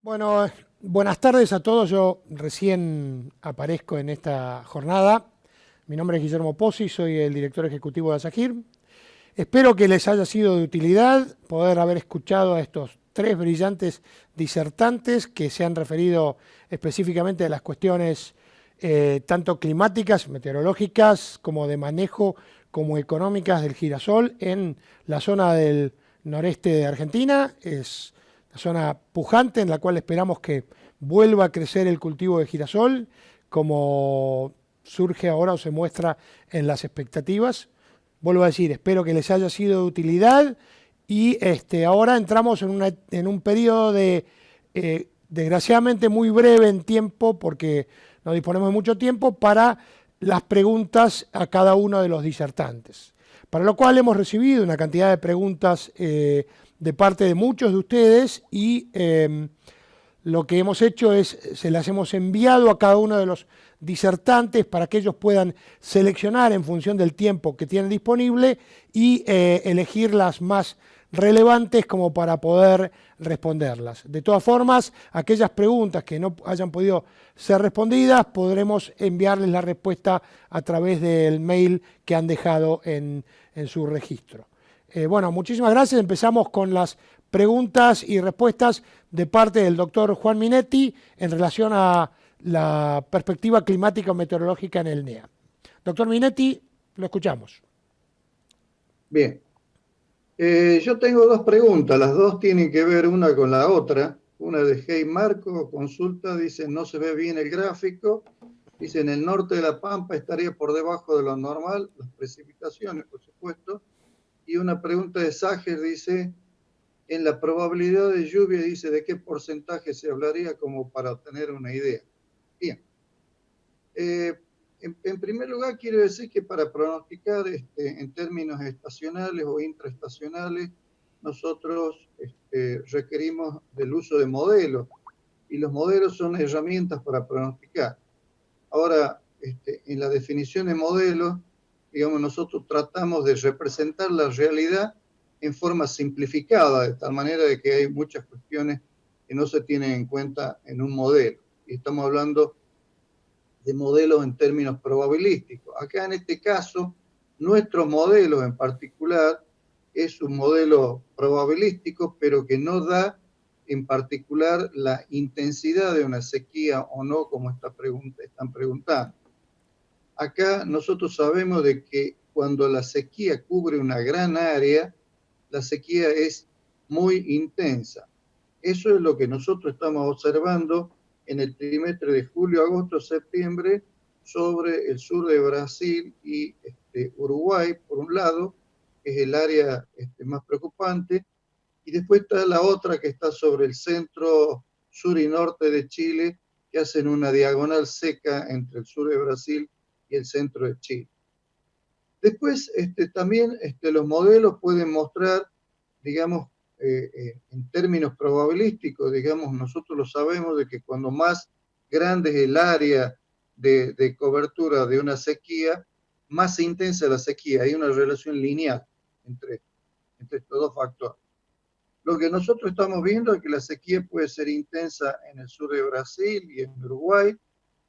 Bueno, buenas tardes a todos. Yo recién aparezco en esta jornada. Mi nombre es Guillermo Pozzi, soy el director ejecutivo de ASAGIR. Espero que les haya sido de utilidad poder haber escuchado a estos tres brillantes disertantes que se han referido específicamente a las cuestiones tanto climáticas, meteorológicas, como de manejo, como económicas del girasol en la zona del noreste de Argentina. Es la zona pujante en la cual esperamos que vuelva a crecer el cultivo de girasol, como surge ahora o se muestra en las expectativas. Vuelvo a decir, espero que les haya sido de utilidad y ahora entramos en un periodo de, desgraciadamente muy breve en tiempo, porque no disponemos de mucho tiempo, para las preguntas a cada uno de los disertantes. Para lo cual hemos recibido una cantidad de preguntas de parte de muchos de ustedes y lo que hemos hecho es, se las hemos enviado a cada uno de los disertantes para que ellos puedan seleccionar en función del tiempo que tienen disponible y elegir las más relevantes como para poder responderlas. De todas formas, aquellas preguntas que no hayan podido ser respondidas, podremos enviarles la respuesta a través del mail que han dejado en su registro. Bueno, muchísimas gracias. Empezamos con las preguntas y respuestas de parte del doctor Juan Minetti en relación a la perspectiva climática o meteorológica en el NEA. Doctor Minetti, lo escuchamos. Bien, yo tengo dos preguntas, las dos tienen que ver una con la otra. Una de Hey Marco, consulta, dice, no se ve bien el gráfico. Dice, en el norte de La Pampa estaría por debajo de lo normal, las precipitaciones, por supuesto. Y una pregunta de Sager dice, en la probabilidad de lluvia, dice, ¿de qué porcentaje se hablaría como para tener una idea? Bien. En primer lugar, quiero decir que para pronosticar en términos estacionales o intraestacionales, nosotros requerimos del uso de modelos, y los modelos son herramientas para pronosticar. Ahora, en la definición de modelos, digamos, nosotros tratamos de representar la realidad en forma simplificada, de tal manera de que hay muchas cuestiones que no se tienen en cuenta en un modelo. Y estamos hablando de modelos en términos probabilísticos. Acá en este caso, nuestro modelo en particular es un modelo probabilístico, pero que no da en particular la intensidad de una sequía o no, como están preguntando. Acá nosotros sabemos de que cuando la sequía cubre una gran área, la sequía es muy intensa. Eso es lo que nosotros estamos observando en el trimestre de julio, agosto, septiembre, sobre el sur de Brasil y Uruguay, por un lado, que es el área más preocupante, y después está la otra que está sobre el centro, sur y norte de Chile, que hacen una diagonal seca entre el sur de Brasil y el centro de Chile. Después, también los modelos pueden mostrar, digamos, en términos probabilísticos, digamos, nosotros lo sabemos de que cuando más grande es el área de cobertura de una sequía, más intensa la sequía. Hay una relación lineal entre estos dos factores. Lo que nosotros estamos viendo es que la sequía puede ser intensa en el sur de Brasil y en Uruguay,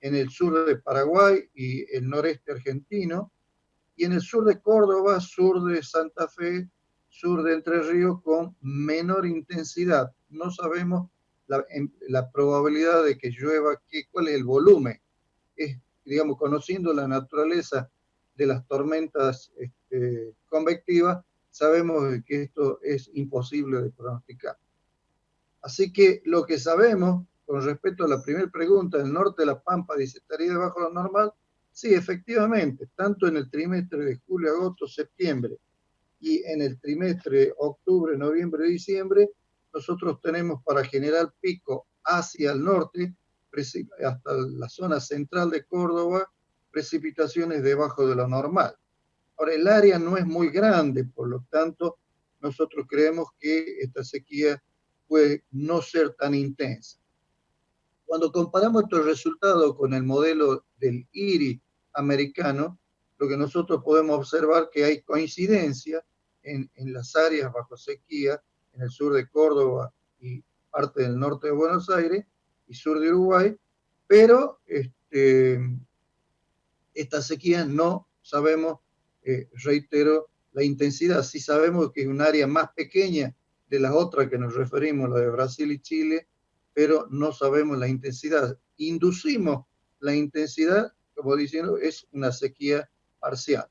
en el sur de Paraguay y el noreste argentino, y en el sur de Córdoba, sur de Santa Fe, sur de Entre Ríos, con menor intensidad. No sabemos la probabilidad de que llueva, cuál es el volumen. Es, digamos, conociendo la naturaleza de las tormentas convectivas, sabemos que esto es imposible de pronosticar. Así que lo que sabemos con respecto a la primera pregunta, el norte de La Pampa dice, ¿estaría debajo de lo normal? Sí, efectivamente, tanto en el trimestre de julio, agosto, septiembre y en el trimestre octubre, noviembre, diciembre, nosotros tenemos para General Pico hacia el norte, hasta la zona central de Córdoba, precipitaciones debajo de lo normal. Ahora, el área no es muy grande, por lo tanto, nosotros creemos que esta sequía puede no ser tan intensa. Cuando comparamos estos resultados con el modelo del IRI americano, lo que nosotros podemos observar que hay coincidencia en las áreas bajo sequía, en el sur de Córdoba y parte del norte de Buenos Aires y sur de Uruguay, pero esta sequía no sabemos, reitero, la intensidad. Sí sabemos que es un área más pequeña de las otras que nos referimos, la de Brasil y Chile, pero no sabemos la intensidad. Inducimos la intensidad, como diciendo, es una sequía parcial.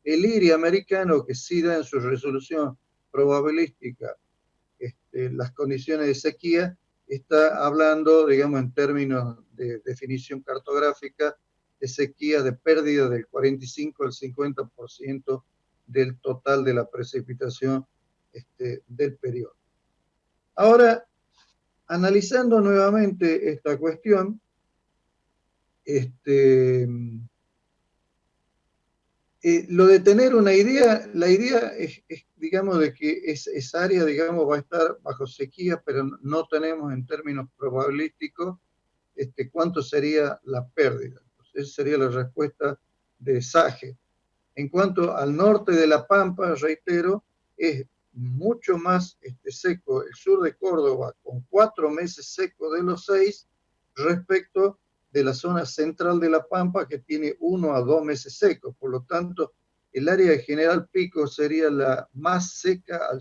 El IRI americano, que sí da en su resolución probabilística las condiciones de sequía, está hablando, digamos, en términos de definición cartográfica, de sequía de pérdida del 45 al 50% del total de la precipitación del periodo. Ahora, analizando nuevamente esta cuestión, lo de tener una idea, la idea es, digamos, de que esa área, digamos, va a estar bajo sequía, pero no tenemos en términos probabilísticos cuánto sería la pérdida. Entonces, esa sería la respuesta de SAGE. En cuanto al norte de La Pampa, reitero, es mucho más seco el sur de Córdoba, con 4 meses secos de los 6, respecto de la zona central de La Pampa, que tiene 1 a 2 meses secos. Por lo tanto, el área de General Pico sería la más seca al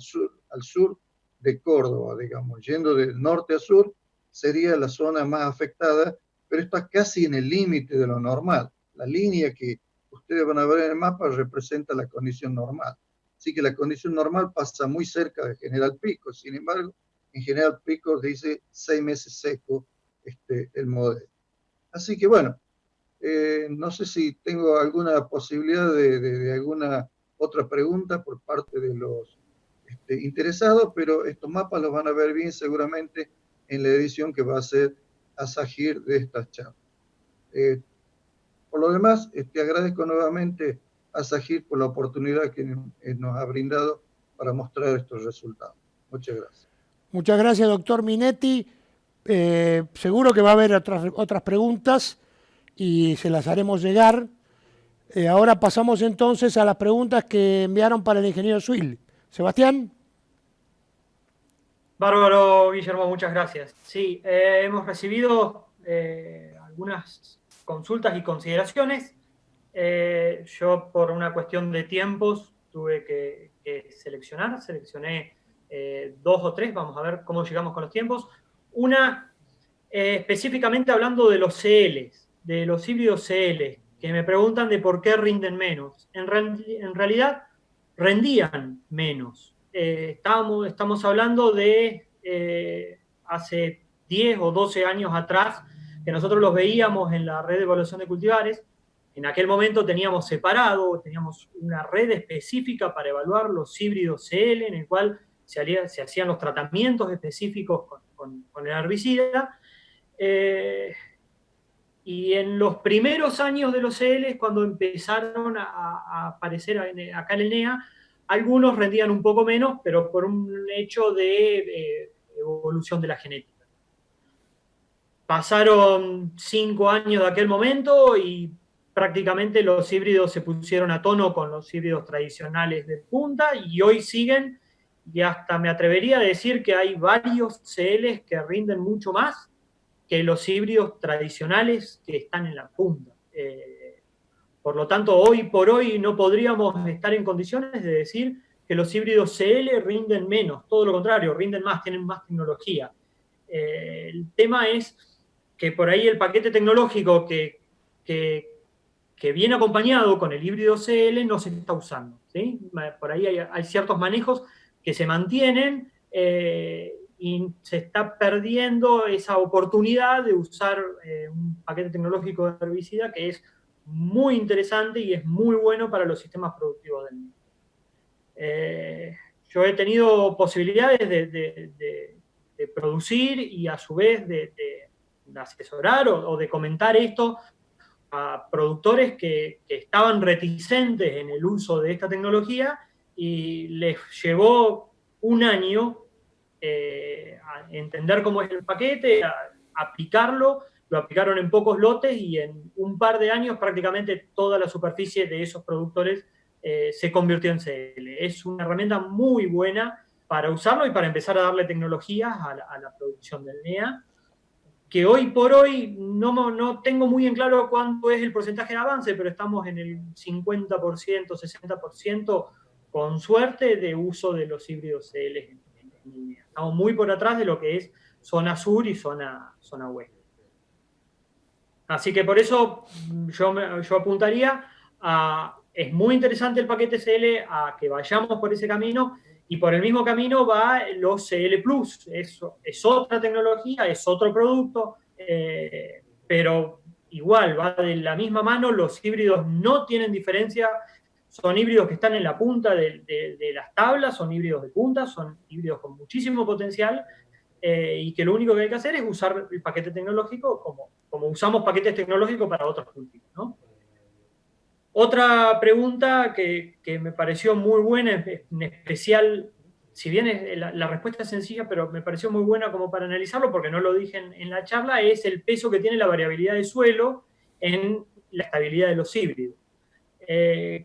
sur de Córdoba, digamos. Yendo del norte a sur, sería la zona más afectada, pero está casi en el límite de lo normal. La línea que ustedes van a ver en el mapa representa la condición normal. Así que la condición normal pasa muy cerca de General Pico. Sin embargo, en General Pico dice 6 meses seco el modelo. Así que bueno, no sé si tengo alguna posibilidad de alguna otra pregunta por parte de los interesados, pero estos mapas los van a ver bien seguramente en la edición que va a hacer ASAGIR de estas charlas. Por lo demás, agradezco nuevamente a SAGIR por la oportunidad que nos ha brindado para mostrar estos resultados. Muchas gracias. Muchas gracias, doctor Minetti. Seguro que va a haber otras preguntas y se las haremos llegar. Ahora pasamos entonces a las preguntas que enviaron para el ingeniero Suil. Sebastián. Bárbaro, Guillermo, muchas gracias. Sí, hemos recibido algunas consultas y consideraciones. Yo, por una cuestión de tiempos, tuve que seleccioné 2 o 3, vamos a ver cómo llegamos con los tiempos. Una, específicamente hablando de los CLs, de los híbridos CL, que me preguntan de por qué rinden menos. En realidad, rendían menos. Estamos hablando de hace 10 o 12 años atrás, que nosotros los veíamos en la red de evaluación de cultivares. En aquel momento teníamos una red específica para evaluar los híbridos CL, en el cual se hacían los tratamientos específicos con el herbicida. Y en los primeros años de los CL, cuando empezaron a aparecer acá en el NEA, algunos rendían un poco menos, pero por un hecho de evolución de la genética. Pasaron 5 años de aquel momento y prácticamente los híbridos se pusieron a tono con los híbridos tradicionales de punta y hoy siguen, y hasta me atrevería a decir que hay varios CLs que rinden mucho más que los híbridos tradicionales que están en la punta. Por lo tanto, hoy por hoy no podríamos estar en condiciones de decir que los híbridos CL rinden menos, todo lo contrario, rinden más, tienen más tecnología. El tema es que por ahí el paquete tecnológico que viene acompañado con el híbrido CL no se está usando, ¿sí? Por ahí hay ciertos manejos que se mantienen y se está perdiendo esa oportunidad de usar un paquete tecnológico de herbicida que es muy interesante y es muy bueno para los sistemas productivos del mismo. Yo he tenido posibilidades de producir y a su vez de asesorar o de comentar esto a productores que estaban reticentes en el uso de esta tecnología y les llevó un año a entender cómo es el paquete, a aplicarlo. Lo aplicaron en pocos lotes y en un par de años prácticamente toda la superficie de esos productores se convirtió en CL. Es una herramienta muy buena para usarlo y para empezar a darle tecnologías a la producción del NEA, que hoy por hoy no tengo muy en claro cuánto es el porcentaje de avance, pero estamos en el 50%, 60%, con suerte, de uso de los híbridos CL en NEA. Estamos muy por atrás de lo que es zona sur y zona oeste. Así que por eso yo apuntaría a, es muy interesante el paquete CL, a que vayamos por ese camino, y por el mismo camino va los CL Plus. Es otra tecnología, es otro producto, pero igual va de la misma mano. Los híbridos no tienen diferencia, son híbridos que están en la punta de las tablas, son híbridos de punta, son híbridos con muchísimo potencial, y que lo único que hay que hacer es usar el paquete tecnológico como usamos paquetes tecnológicos para otros cultivos, ¿no? Otra pregunta que me pareció muy buena, en especial, si bien la respuesta es sencilla, pero me pareció muy buena como para analizarlo, porque no lo dije en la charla, es el peso que tiene la variabilidad de suelo en la estabilidad de los híbridos.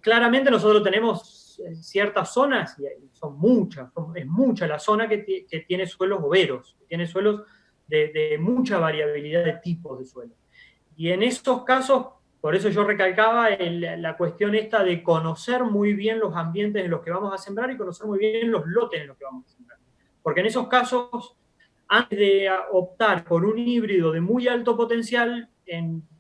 Claramente nosotros tenemos ciertas zonas, y son muchas, es mucha la zona que tiene suelos overos, que tiene suelos de mucha variabilidad de tipos de suelo. Y en estos casos, por eso yo recalcaba la cuestión esta de conocer muy bien los ambientes en los que vamos a sembrar y conocer muy bien los lotes en los que vamos a sembrar. Porque en esos casos, antes de optar por un híbrido de muy alto potencial,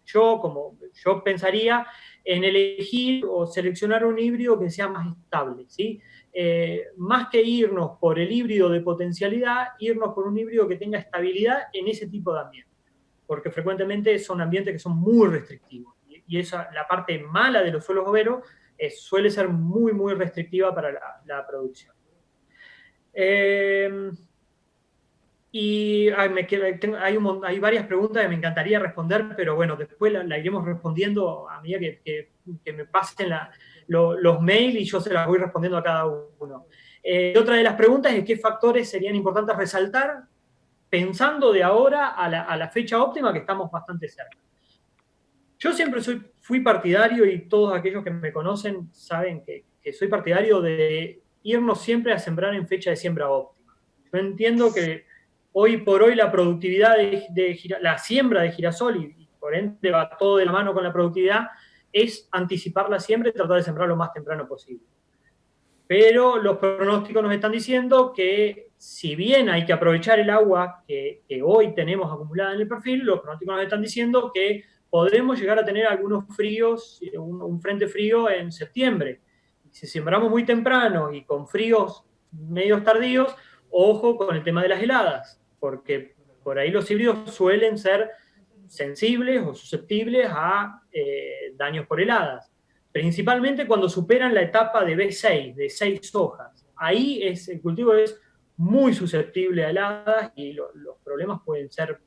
yo pensaría en elegir o seleccionar un híbrido que sea más estable, ¿sí? Más que irnos por el híbrido de potencialidad, irnos por un híbrido que tenga estabilidad en ese tipo de ambiente, porque frecuentemente son ambientes que son muy restrictivos, y esa, la parte mala de los suelos overos, suele ser muy, muy restrictiva para la producción. Y hay varias preguntas que me encantaría responder, pero bueno, después la iremos respondiendo a medida que me pasen los mails, y yo se las voy respondiendo a cada uno. Otra de las preguntas es qué factores serían importantes resaltar pensando de ahora a la fecha óptima, que estamos bastante cerca. Yo siempre fui partidario, y todos aquellos que me conocen saben que soy partidario de irnos siempre a sembrar en fecha de siembra óptima. Yo entiendo que hoy por hoy la productividad la siembra de girasol, y por ende va todo de la mano con la productividad, es anticipar la siembra y tratar de sembrar lo más temprano posible. Pero los pronósticos nos están diciendo que, si bien hay que aprovechar el agua que hoy tenemos acumulada en el perfil, los pronósticos nos están diciendo que podremos llegar a tener algunos fríos, un frente frío en septiembre. Si sembramos muy temprano y con fríos medios tardíos, ojo con el tema de las heladas, porque por ahí los híbridos suelen ser sensibles o susceptibles a daños por heladas, principalmente cuando superan la etapa de B6, de 6 hojas. Ahí el cultivo es muy susceptible a heladas, y los problemas pueden ser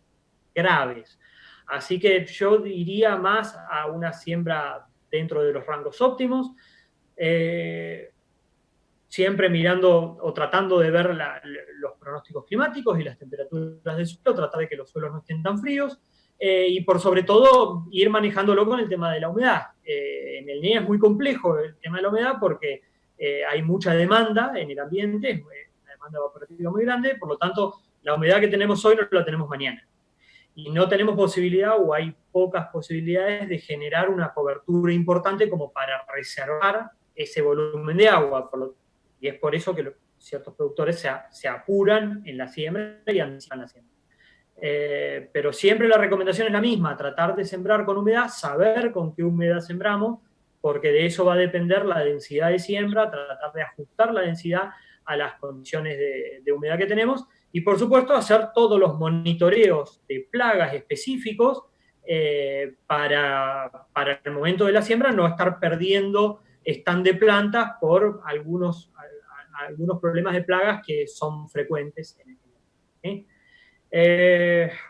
graves. Así que yo iría más a una siembra dentro de los rangos óptimos, siempre mirando o tratando de ver los pronósticos climáticos y las temperaturas del suelo, tratar de que los suelos no estén tan fríos, y por sobre todo ir manejándolo con el tema de la humedad. En el NEA es muy complejo el tema de la humedad, porque hay mucha demanda en el ambiente, es una demanda evaporativa muy grande, por lo tanto la humedad que tenemos hoy no la tenemos mañana. Y no tenemos posibilidad, o hay pocas posibilidades, de generar una cobertura importante como para reservar ese volumen de agua. Y es por eso que ciertos productores se apuran en la siembra y anticipan la siembra. Pero siempre la recomendación es la misma: tratar de sembrar con humedad, saber con qué humedad sembramos, porque de eso va a depender la densidad de siembra, tratar de ajustar la densidad a las condiciones de humedad que tenemos, y por supuesto hacer todos los monitoreos de plagas específicos para el momento de la siembra no estar perdiendo stand de plantas por algunos problemas de plagas que son frecuentes en el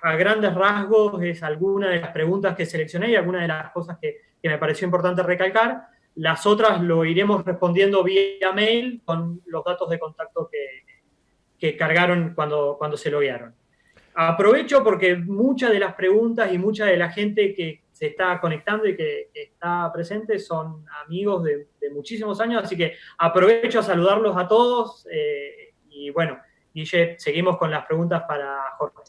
a grandes rasgos es alguna de las preguntas que seleccioné y alguna de las cosas que me pareció importante recalcar. Las otras lo iremos respondiendo vía mail con los datos de contacto que cargaron cuando se loguearon. Aprovecho porque muchas de las preguntas y mucha de la gente que se está conectando y que está presente son amigos de muchísimos años, así que aprovecho a saludarlos a todos, Y bueno, Guille, seguimos con las preguntas para Jorge.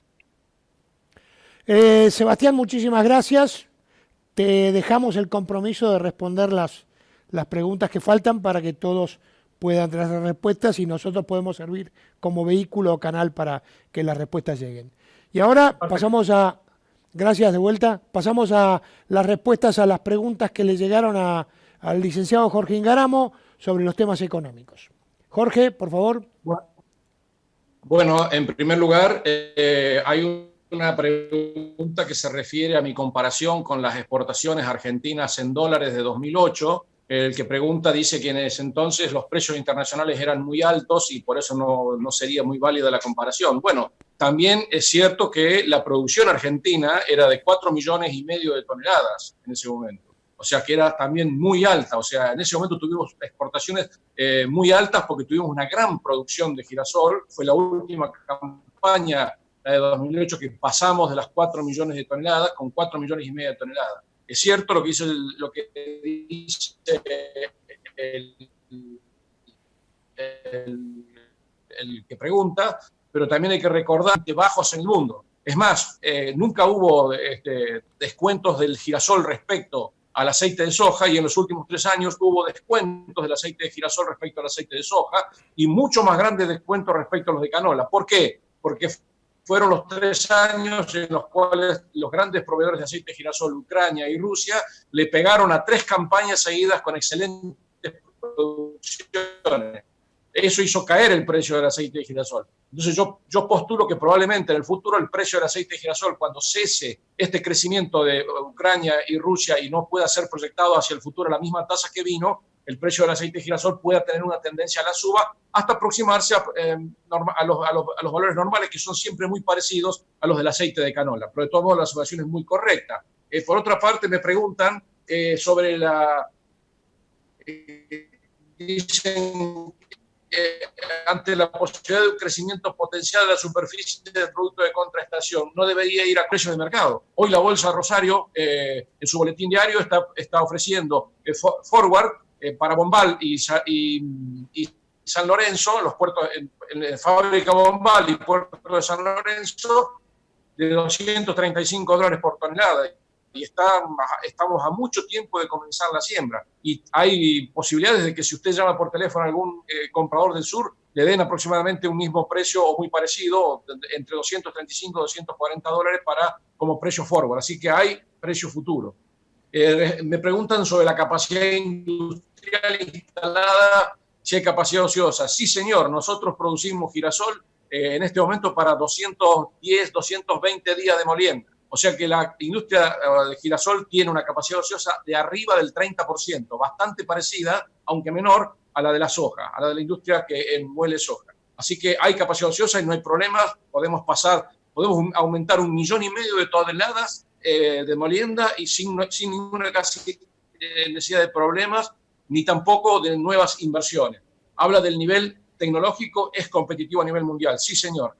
Sebastián, muchísimas gracias. Te dejamos el compromiso de responder las preguntas que faltan para que todos puedan tener las respuestas y nosotros podemos servir como vehículo o canal para que las respuestas lleguen. Y ahora pasamos a, gracias de vuelta, pasamos a las respuestas a las preguntas que le llegaron al licenciado Jorge Ingaramo sobre los temas económicos. Jorge, por favor. Bueno, en primer lugar, hay una pregunta que se refiere a mi comparación con las exportaciones argentinas en dólares de 2008. El que pregunta dice que en ese entonces los precios internacionales eran muy altos y por eso no sería muy válida la comparación. Bueno, también es cierto que la producción argentina era de 4,5 millones de toneladas en ese momento. O sea que era también muy alta. O sea, en ese momento tuvimos exportaciones muy altas porque tuvimos una gran producción de girasol. Fue la última campaña, la de 2008, que pasamos de las 4 millones de toneladas con 4,5 millones de toneladas. Es cierto lo que dice el que pregunta, pero también hay que recordar que bajos en el mundo. Es más, nunca hubo descuentos del girasol respecto al aceite de soja, y en los últimos 3 años hubo descuentos del aceite de girasol respecto al aceite de soja y mucho más grandes descuentos respecto a los de canola. ¿Por qué? Porque fueron los 3 años en los cuales los grandes proveedores de aceite de girasol, Ucrania y Rusia, le pegaron a 3 campañas seguidas con excelentes producciones. Eso hizo caer el precio del aceite de girasol. Entonces yo postulo que probablemente en el futuro el precio del aceite de girasol, cuando cese este crecimiento de Ucrania y Rusia y no pueda ser proyectado hacia el futuro a la misma tasa que vino, el precio del aceite de girasol pueda tener una tendencia a la suba hasta aproximarse a los valores normales, que son siempre muy parecidos a los del aceite de canola. Pero de todos modos la observación es muy correcta. Por otra parte, me preguntan sobre dicen ante la posibilidad de un crecimiento potencial de la superficie del producto de contraestación, no debería ir a precios de mercado. Hoy la Bolsa de Rosario, en su boletín diario, está ofreciendo forward para Bombal y San Lorenzo, los puertos en fábrica Bombal y puerto de San Lorenzo, de $235 por tonelada. Y estamos a mucho tiempo de comenzar la siembra. Y hay posibilidades de que si usted llama por teléfono a algún comprador del sur, le den aproximadamente un mismo precio o muy parecido, entre $235 y $240 como precio forward. Así que hay precio futuro. Me preguntan sobre la capacidad industrial instalada, si hay capacidad ociosa. Sí, señor, nosotros producimos girasol en este momento para 210, 220 días de molienda. O sea que la industria de girasol tiene una capacidad ociosa de arriba del 30%, bastante parecida, aunque menor, a la de la soja, a la de la industria que muele soja. Así que hay capacidad ociosa y no hay problemas. Podemos aumentar 1,5 millones de toneladas de molienda y sin ninguna casi necesidad de problemas, ni tampoco de nuevas inversiones. Habla del nivel tecnológico, es competitivo a nivel mundial. Sí, señor.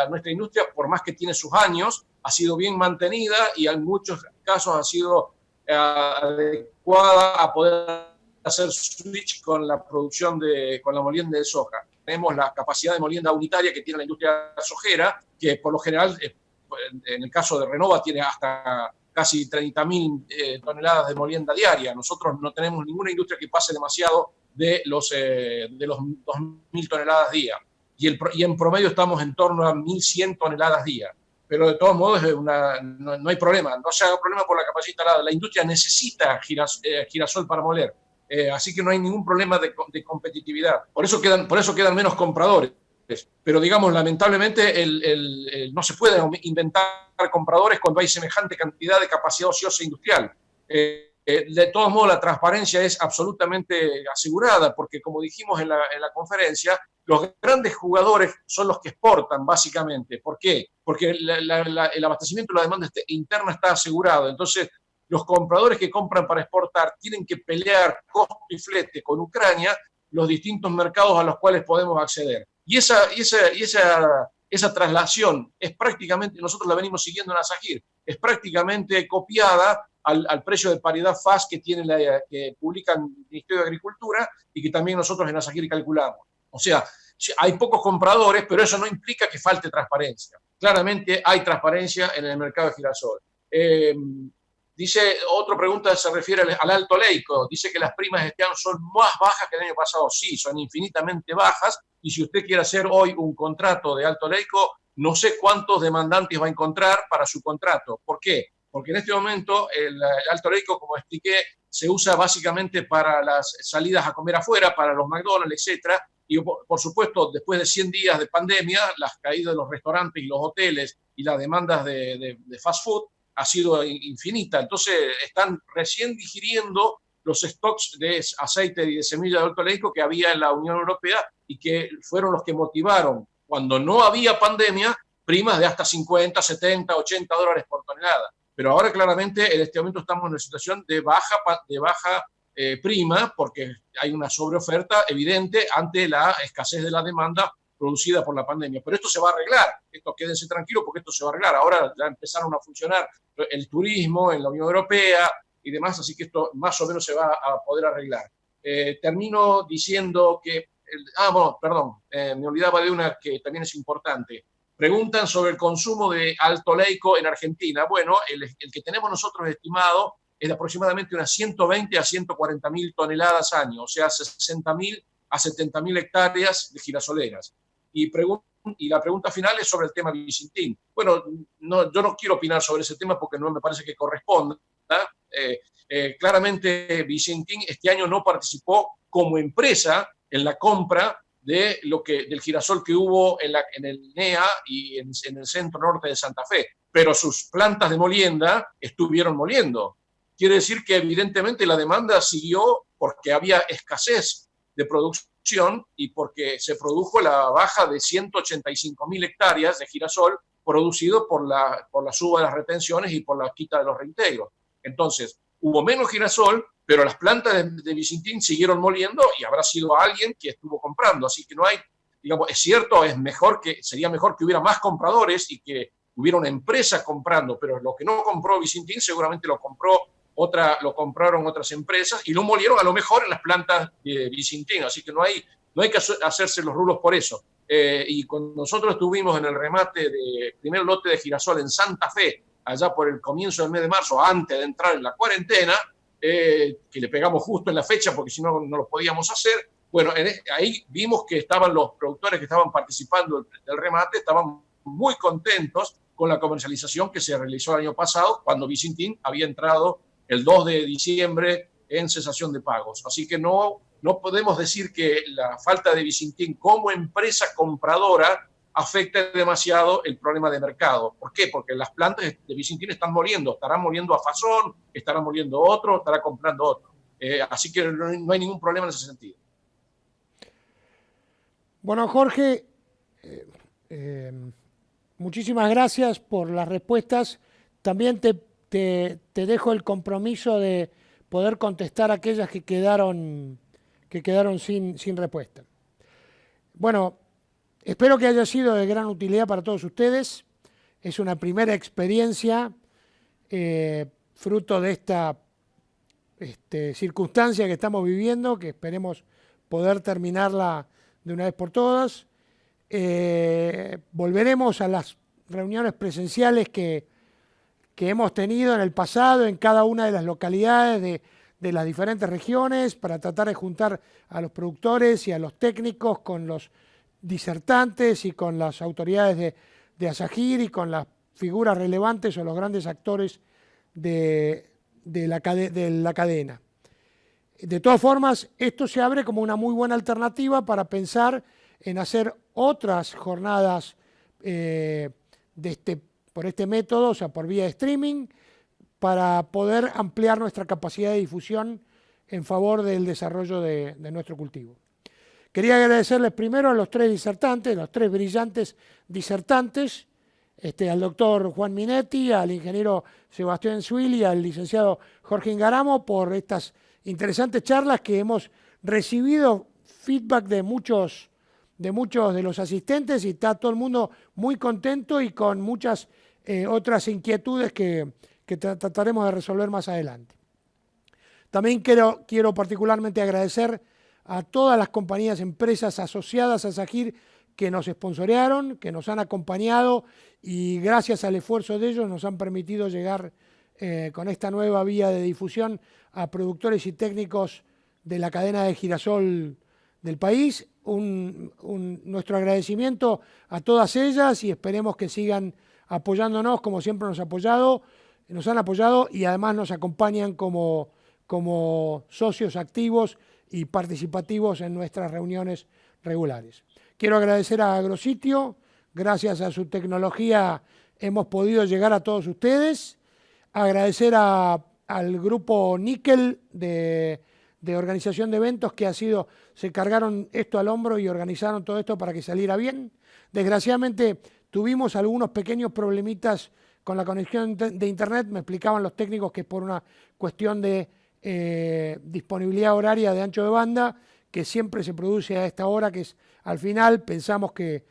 Nuestra industria, por más que tiene sus años, ha sido bien mantenida y en muchos casos ha sido adecuada a poder hacer switch con la producción con la molienda de soja. Tenemos la capacidad de molienda unitaria que tiene la industria sojera, que por lo general, en el caso de Renova, tiene hasta casi 30.000 toneladas de molienda diaria. Nosotros no tenemos ninguna industria que pase demasiado de los 2.000 toneladas día. Y en promedio estamos en torno a 1.100 toneladas día. Pero de todos modos no hay problema, no se haga problema por la capacidad instalada. La industria necesita girasol para moler, así que no hay ningún problema de competitividad. Por eso quedan menos compradores. Pero digamos, lamentablemente no se pueden inventar compradores cuando hay semejante cantidad de capacidad ociosa industrial. De todos modos, la transparencia es absolutamente asegurada, porque como dijimos en la conferencia, los grandes jugadores son los que exportan, básicamente. ¿Por qué? Porque el abastecimiento de la demanda interna está asegurado. Entonces, los compradores que compran para exportar tienen que pelear costo y flete con Ucrania los distintos mercados a los cuales podemos acceder. Y esa traslación es prácticamente, nosotros la venimos siguiendo en ASAGIR, es prácticamente copiada al precio de paridad FAS que publica el Ministerio de Agricultura y que también nosotros en ASAGIR calculamos. O sea, Sí, hay pocos compradores, pero eso no implica que falte transparencia. Claramente hay transparencia en el mercado de girasol. Dice, otra pregunta se refiere al Alto Leyco. Dice que las primas de este año son más bajas que el año pasado. Sí, son infinitamente bajas. Y si usted quiere hacer hoy un contrato de Alto Leyco, no sé cuántos demandantes va a encontrar para su contrato. ¿Por qué? Porque en este momento el Alto Leyco, como expliqué, se usa básicamente para las salidas a comer afuera, para los McDonald's, etcétera. Y por supuesto, después de 100 días de pandemia, las caídas de los restaurantes y los hoteles y las demandas de fast food ha sido infinita. Entonces, están recién digiriendo los stocks de aceite y de semilla de Alto Leyco que había en la Unión Europea y que fueron los que motivaron, cuando no había pandemia, primas de hasta 50, 70, 80 dólares por tonelada. Pero ahora claramente en este momento estamos en una situación de baja prima porque hay una sobreoferta evidente ante la escasez de la demanda producida por la pandemia. Pero esto se va a arreglar. Esto, quédense tranquilos porque esto se va a arreglar. Ahora ya empezaron a funcionar el turismo en la Unión Europea y demás, así que esto más o menos se va a poder arreglar. Termino diciendo que... me olvidaba de una que también es importante. Preguntan sobre el consumo de Alto Leyco en Argentina. Bueno, el que tenemos nosotros estimado es de aproximadamente unas 120 a 140 mil toneladas año, o sea, 60 mil a 70 mil hectáreas de girasoleras. Y la pregunta final es sobre el tema Vicentín. Bueno, yo no quiero opinar sobre ese tema porque no me parece que corresponda. Claramente Vicentín este año no participó como empresa en la compra del girasol que hubo en el NEA y en el centro norte de Santa Fe, pero sus plantas de molienda estuvieron moliendo. Quiere decir que evidentemente la demanda siguió porque había escasez de producción y porque se produjo la baja de 185 mil hectáreas de girasol producido por la suba de las retenciones y por la quita de los reintegros. Entonces, hubo menos girasol, pero las plantas de Vicentín siguieron moliendo y habrá sido alguien que estuvo comprando. Así que no hay, digamos, es cierto, sería mejor que hubiera más compradores y que hubiera una empresa comprando, pero lo que no compró Vicentín seguramente lo compraron otras empresas y lo molieron a lo mejor en las plantas de Vicentín. Así que no hay que hacerse los rulos por eso. Y cuando nosotros estuvimos en el remate del primer lote de girasol en Santa Fe, allá por el comienzo del mes de marzo, antes de entrar en la cuarentena, que le pegamos justo en la fecha porque si no, no lo podíamos hacer. Bueno, ahí vimos que estaban los productores que estaban participando del remate, estaban muy contentos con la comercialización que se realizó el año pasado, cuando Vicentín había entrado el 2 de diciembre en cesación de pagos. Así que no podemos decir que la falta de Vicentín como empresa compradora afecta demasiado el problema de mercado. ¿Por qué? Porque las plantas de Vicentín están moliendo. Estarán moliendo a Fasón, estarán moliendo otro, estará comprando otro. Así que no hay ningún problema en ese sentido. Bueno, Jorge, muchísimas gracias por las respuestas. También te dejo el compromiso de poder contestar aquellas que quedaron sin respuesta. Bueno, espero que haya sido de gran utilidad para todos ustedes. Es una primera experiencia fruto de esta circunstancia que estamos viviendo, que esperemos poder terminarla de una vez por todas. Volveremos a las reuniones presenciales que hemos tenido en el pasado en cada una de las localidades de las diferentes regiones para tratar de juntar a los productores y a los técnicos con los disertantes y con las autoridades de ASAGIR y con las figuras relevantes o los grandes actores de la cadena. De todas formas, esto se abre como una muy buena alternativa para pensar en hacer otras jornadas por este método, o sea, por vía de streaming, para poder ampliar nuestra capacidad de difusión en favor del desarrollo de nuestro cultivo. Quería agradecerles primero a los tres disertantes, los tres brillantes disertantes, al doctor Juan Minetti, al ingeniero Sebastián Zuil y al licenciado Jorge Ingaramo por estas interesantes charlas que hemos recibido feedback de muchos de los asistentes y está todo el mundo muy contento y con muchas otras inquietudes que trataremos de resolver más adelante. También quiero particularmente agradecer a todas las compañías, empresas asociadas a SAGIR que nos sponsorearon, que nos han acompañado y gracias al esfuerzo de ellos nos han permitido llegar con esta nueva vía de difusión a productores y técnicos de la cadena de girasol del país. Nuestro agradecimiento a todas ellas y esperemos que sigan apoyándonos como siempre nos han apoyado y además nos acompañan como socios activos y participativos en nuestras reuniones regulares. Quiero agradecer a Agrositio, gracias a su tecnología hemos podido llegar a todos ustedes. Agradecer al grupo Níquel de organización de eventos que se cargaron esto al hombro y organizaron todo esto para que saliera bien. Desgraciadamente tuvimos algunos pequeños problemitas con la conexión de internet, me explicaban los técnicos que es por una cuestión de disponibilidad horaria de ancho de banda, que siempre se produce a esta hora, que es al final pensamos que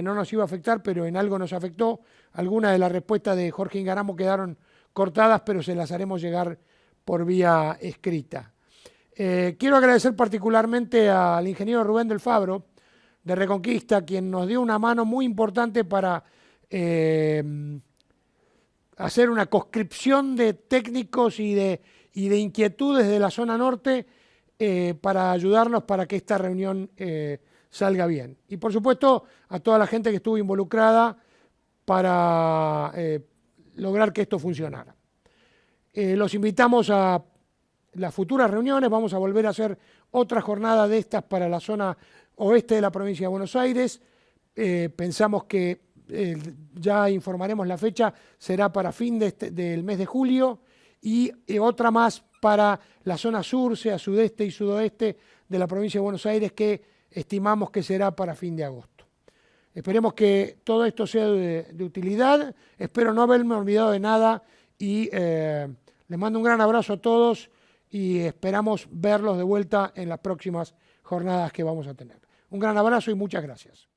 no nos iba a afectar, pero en algo nos afectó. Algunas de las respuestas de Jorge Ingaramo quedaron cortadas, pero se las haremos llegar por vía escrita. Quiero agradecer particularmente al ingeniero Rubén del Fabro, de Reconquista, quien nos dio una mano muy importante para hacer una conscripción de técnicos y de inquietudes de la zona norte para ayudarnos para que esta reunión salga bien. Y por supuesto a toda la gente que estuvo involucrada para lograr que esto funcionara. Los invitamos a las futuras reuniones, vamos a volver a hacer otra jornada de estas para la zona oeste de la provincia de Buenos Aires. Pensamos que ya informaremos la fecha, será para fin del mes de julio y otra más para la zona sur, sea sudeste y sudoeste de la provincia de Buenos Aires, que estimamos que será para fin de agosto. Esperemos que todo esto sea de utilidad, espero no haberme olvidado de nada y les mando un gran abrazo a todos y esperamos verlos de vuelta en las próximas jornadas que vamos a tener. Un gran abrazo y muchas gracias.